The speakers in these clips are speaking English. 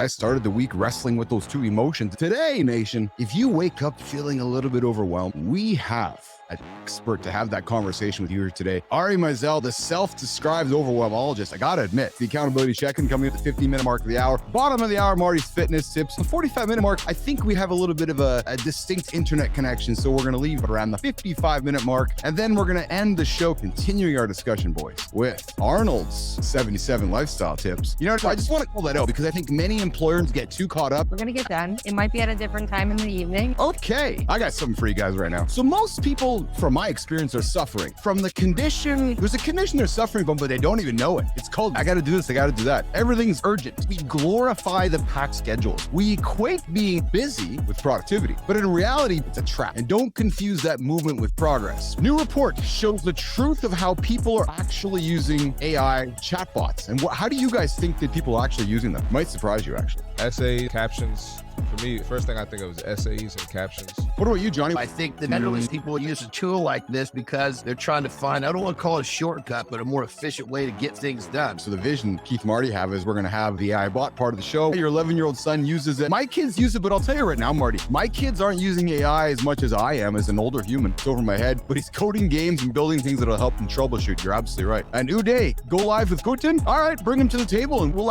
I started the week wrestling with those two emotions. Today, nation, if you wake up feeling a little bit overwhelmed, we have an expert to have that conversation with you here today. Ari Meisel, the self-described overwhelmologist. I gotta admit, the accountability check-in coming at the 15-minute mark of the hour. Bottom of the hour, Marty's fitness tips. The 45-minute mark, I think we have a little bit of a distinct internet connection, so we're gonna leave around the 55-minute mark, and then we're gonna end the show continuing our discussion, boys, with Arnold's 77 lifestyle tips. You know, I just want to call that out because I think many employers get too caught up. We're gonna get done. It might be at a different time in the evening. Okay, I got something for you guys right now. So most people, from my experience, are suffering from the condition. There's a condition they're suffering from, but they don't even know it. It's called, I gotta do this, I gotta do that. Everything's urgent. We glorify the packed schedules. We equate being busy with productivity, but in reality, it's a trap. And don't confuse that movement with progress. New report shows the truth of how people are actually using AI chatbots. And how do you guys think that people are actually using them? Might surprise you, actually. Essay, captions. For me, first thing I think of is essays and captions. What about you, Johnny? I think that generally people use a tool like this because they're trying to find, I don't want to call it a shortcut, but a more efficient way to get things done. So the vision Keith and Marty have is we're going to have the AI bot part of the show. Your 11-year-old son uses it. My kids use it, but I'll tell you right now, Marty, my kids aren't using AI as much as I am as an older human. It's over my head, but he's coding games and building things that'll help him troubleshoot. You're absolutely right. And Uday, go live with Putin? All right, bring him to the table and we'll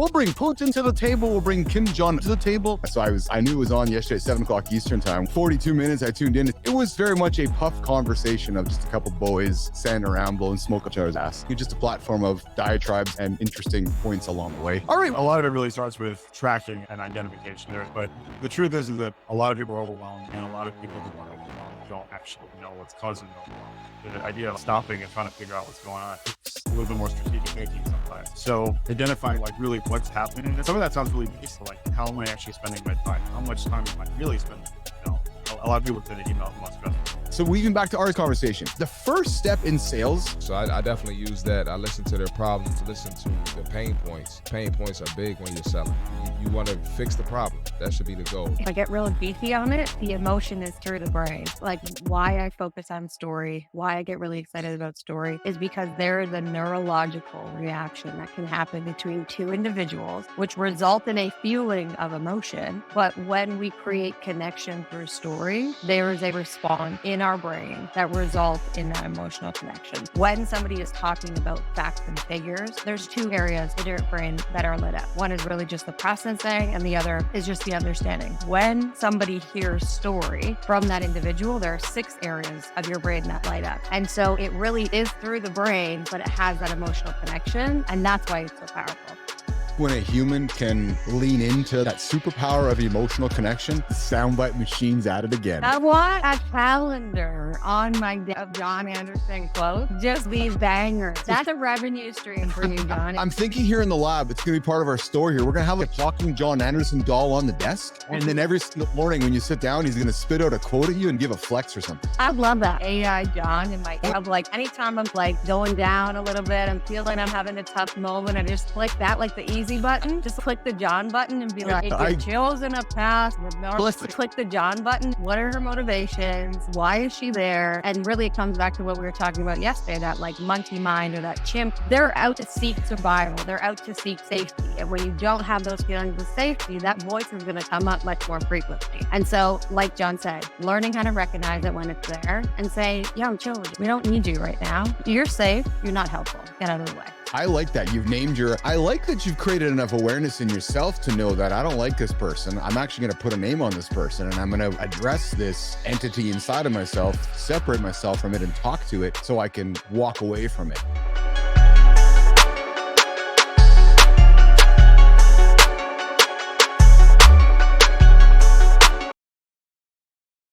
bring Putin to the table. We'll bring Kim Jong to the table. So I knew it was on yesterday at 7 o'clock Eastern time. 42 minutes, I tuned in. It was very much a puff conversation of just a couple boys standing around blowing smoke up each other's ass. It's just a platform of diatribes and interesting points along the way. All right. A lot of it really starts with tracking and identification there. But the truth is that a lot of people are overwhelmed, and a lot of people who are overwhelmed don't actually know what's causing the overwhelm. The idea of stopping and trying to figure out what's going on, it's a little bit more strategic thinking sometimes. So identifying like really what's happening, and some of that sounds really basic, like how am I actually spending my time? How much time am I really spending? You know, a lot of people send an email from us. So weaving back to our conversation, the first step in sales. So I definitely use that. I listen to their problems, listen to the pain points. Pain points are big when you're selling. You want to fix the problem. That should be the goal. If I get really beefy on it, the emotion is through the brain. Like why I focus on story, why I get really excited about story is because there is a neurological reaction that can happen between two individuals, which result in a feeling of emotion. But when we create connection through story, there is a response in our brain that results in that emotional connection. When somebody is talking about facts and figures, there's two areas in your brain that are lit up. One is really just the processing and the other is just the understanding. When somebody hears story from that individual, there are 6 areas of your brain that light up. And so it really is through the brain, but it has that emotional connection. And that's why it's so powerful. When a human can lean into that superpower of emotional connection, soundbite machine's at it again. I want a calendar on my John Anderson quote. Just these bangers. That's a revenue stream for you, John. I'm thinking here in the lab, it's going to be part of our store here. We're going to have a talking John Anderson doll on the desk. And then every single morning when you sit down, he's going to spit out a quote at you and give a flex or something. I love that. AI John in my head. Like anytime I'm like going down a little bit, I'm feeling I'm having a tough moment, I just click that, like the easy button. Just click the John button and be like, if your children have passed, click the John button. What are her motivations? Why is she there? And really it comes back to what we were talking about yesterday, that like monkey mind or that chimp. They're out to seek survival. They're out to seek safety. And when you don't have those feelings of safety, that voice is going to come up much more frequently. And so, like John said, learning how to recognize it when it's there and say, yo, chill, we don't need you right now. You're safe. You're not helpful. Get out of the way. I like that. I like that you've created enough awareness in yourself to know that I don't like this person. I'm actually going to put a name on this person and I'm going to address this entity inside of myself, separate myself from it and talk to it so I can walk away from it.